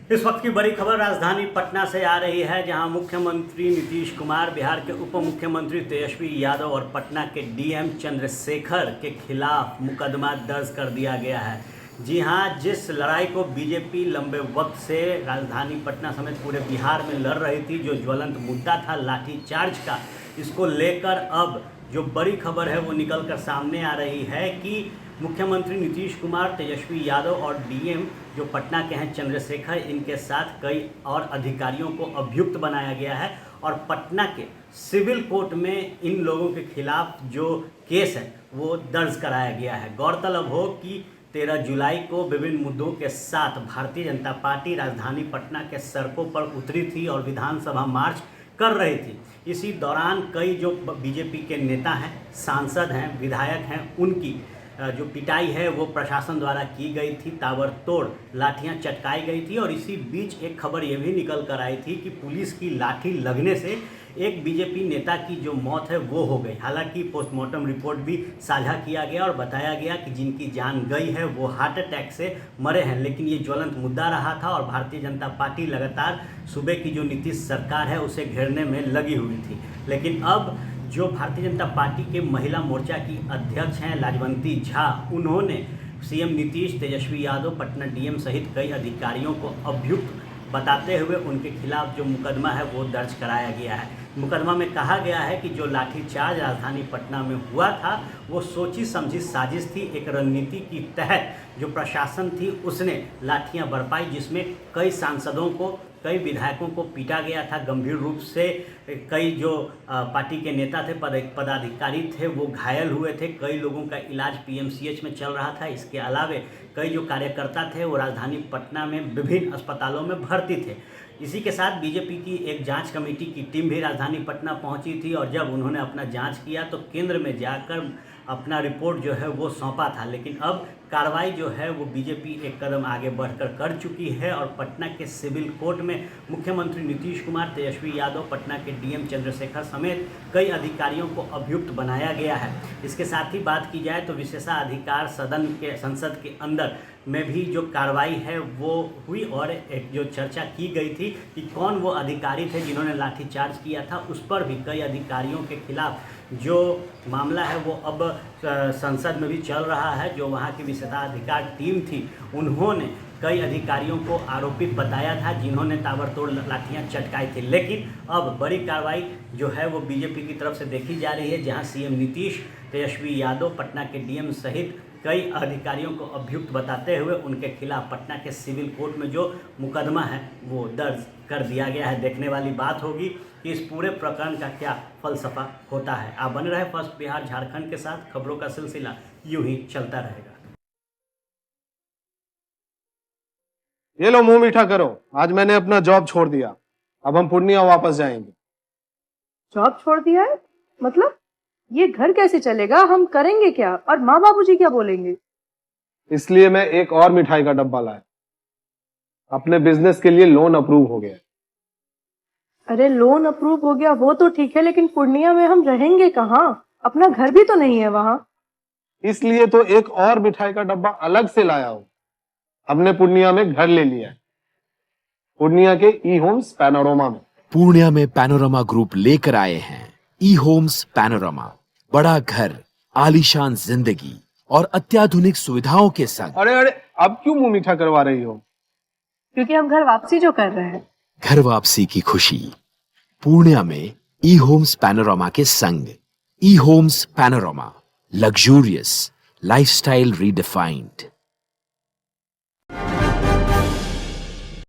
इस वक्त की बड़ी खबर राजधानी पटना से आ रही है, जहां मुख्यमंत्री नीतीश कुमार, बिहार के उप मुख्यमंत्री तेजस्वी यादव और पटना के डीएम चंद्रशेखर के खिलाफ मुकदमा दर्ज कर दिया गया है। जी हां, जिस लड़ाई को बीजेपी लंबे वक्त से राजधानी पटना समेत पूरे बिहार में लड़ रही थी, जो ज्वलंत मुद्दा था लाठीचार्ज का, इसको लेकर अब जो बड़ी खबर है वो निकल कर सामने आ रही है कि मुख्यमंत्री नीतीश कुमार, तेजस्वी यादव और डीएम जो पटना के हैं चंद्रशेखर, इनके साथ कई और अधिकारियों को अभियुक्त बनाया गया है और पटना के सिविल कोर्ट में इन लोगों के खिलाफ जो केस है वो दर्ज कराया गया है। गौरतलब हो कि 13 जुलाई को विभिन्न मुद्दों के साथ भारतीय जनता पार्टी राजधानी पटना के सड़कों पर उतरी थी और विधानसभा मार्च कर रही थी। इसी दौरान कई जो बीजेपी के नेता हैं, सांसद हैं, विधायक हैं, उनकी जो पिटाई है वो प्रशासन द्वारा की गई थी, ताबड़तोड़ लाठियां चटकाई गई थी। और इसी बीच एक खबर ये भी निकल कर आई थी कि पुलिस की लाठी लगने से एक बीजेपी नेता की जो मौत है वो हो गई। हालांकि पोस्टमार्टम रिपोर्ट भी साझा किया गया और बताया गया कि जिनकी जान गई है वो हार्ट अटैक से मरे हैं, लेकिन ये ज्वलंत मुद्दा रहा था और भारतीय जनता पार्टी लगातार सूबे की जो नीतीश सरकार है उसे घेरने में लगी हुई थी। लेकिन अब जो भारतीय जनता पार्टी के महिला मोर्चा की अध्यक्ष हैं लाजवंती झा, उन्होंने सीएम नीतीश, तेजस्वी यादव, पटना डीएम सहित कई अधिकारियों को अभियुक्त बताते हुए उनके खिलाफ जो मुकदमा है वो दर्ज कराया गया है। मुकदमा में कहा गया है कि जो लाठीचार्ज राजधानी पटना में हुआ था वो सोची समझी साजिश थी। एक रणनीति के तहत जो प्रशासन थी उसने लाठियां बरपाई, जिसमें कई सांसदों को, कई विधायकों को पीटा गया था गंभीर रूप से। कई जो पार्टी के नेता थे, पदाधिकारी थे, वो घायल हुए थे। कई लोगों का इलाज पीएमसीएच में चल रहा था। इसके अलावे कई जो कार्यकर्ता थे वो राजधानी पटना में विभिन्न अस्पतालों में भर्ती थे। इसी के साथ बीजेपी की एक जांच कमेटी की टीम भी राजधानी पटना पहुंची थी और जब उन्होंने अपना जांच किया तो केंद्र में जाकर अपना रिपोर्ट जो है वो सौंपा था। लेकिन अब कार्रवाई जो है वो बीजेपी एक कदम आगे बढ़कर कर चुकी है और पटना के सिविल कोर्ट में मुख्यमंत्री नीतीश कुमार, तेजस्वी यादव, पटना के डीएम चंद्रशेखर समेत कई अधिकारियों को अभियुक्त बनाया गया है। इसके साथ ही बात की जाए तो विशेषाधिकार संसद के अंदर में भी जो कार्रवाई है वो हुई और एक जो चर्चा की गई थी कि कौन वो अधिकारी थे जिन्होंने लाठीचार्ज किया था, उस पर भी कई अधिकारियों के खिलाफ जो मामला है वो अब संसद में भी चल रहा है। जो वहाँ की विशेषाधिकार टीम थी उन्होंने कई अधिकारियों को आरोपित बताया था जिन्होंने ताबड़तोड़ लाठियां चटकाई थी। लेकिन अब बड़ी कार्रवाई जो है वो बीजेपी की तरफ से देखी जा रही है, जहां सीएम नीतीश, तेजस्वी यादव, पटना के डीएम सहित कई अधिकारियों को अभियुक्त बताते हुए उनके खिलाफ पटना के सिविल कोर्ट में जो मुकदमा है वो दर्ज कर दिया गया है। देखने वाली बात होगी कि इस पूरे प्रकरण का क्या फलसफा होता है। आप बने रहे फर्स्ट बिहार झारखंड के साथ, खबरों का सिलसिला यूं ही चलता रहेगा। ये लो मुंह मीठा करो, आज मैंने अपना जॉब छोड़ दिया, अब हम पूर्णिया वापस जाएंगे। जॉब छोड़ दिया है? मतलब ये घर कैसे चलेगा? हम करेंगे क्या? और माँ बाबूजी क्या बोलेंगे? इसलिए मैं एक और मिठाई का डब्बा लाया। अपने बिजनेस के लिए लोन अप्रूव हो गया। अरे लोन अप्रूव हो गया वो तो ठीक है, लेकिन पूर्णिया में हम रहेंगे कहाँ? अपना घर भी तो नहीं है वहाँ। इसलिए तो एक और मिठाई का डब्बा अलग से लाया हूँ। हमने पूर्णिया में घर ले लिया है, पूर्णिया के ई होम्स पैनोरमा में। पूर्णिया में पैनोरमा ग्रुप लेकर आए हैं ई होम्स पैनोरमा। बड़ा घर, आलीशान जिंदगी और अत्याधुनिक सुविधाओं के संग। अरे अब क्यों मुंह मीठा करवा रही हो? क्योंकि हम घर वापसी जो कर रहे हैं। घर वापसी की खुशी पूर्णिया में ई होम्स पैनोरमा के संग। E homes panorama, luxurious lifestyle redefined.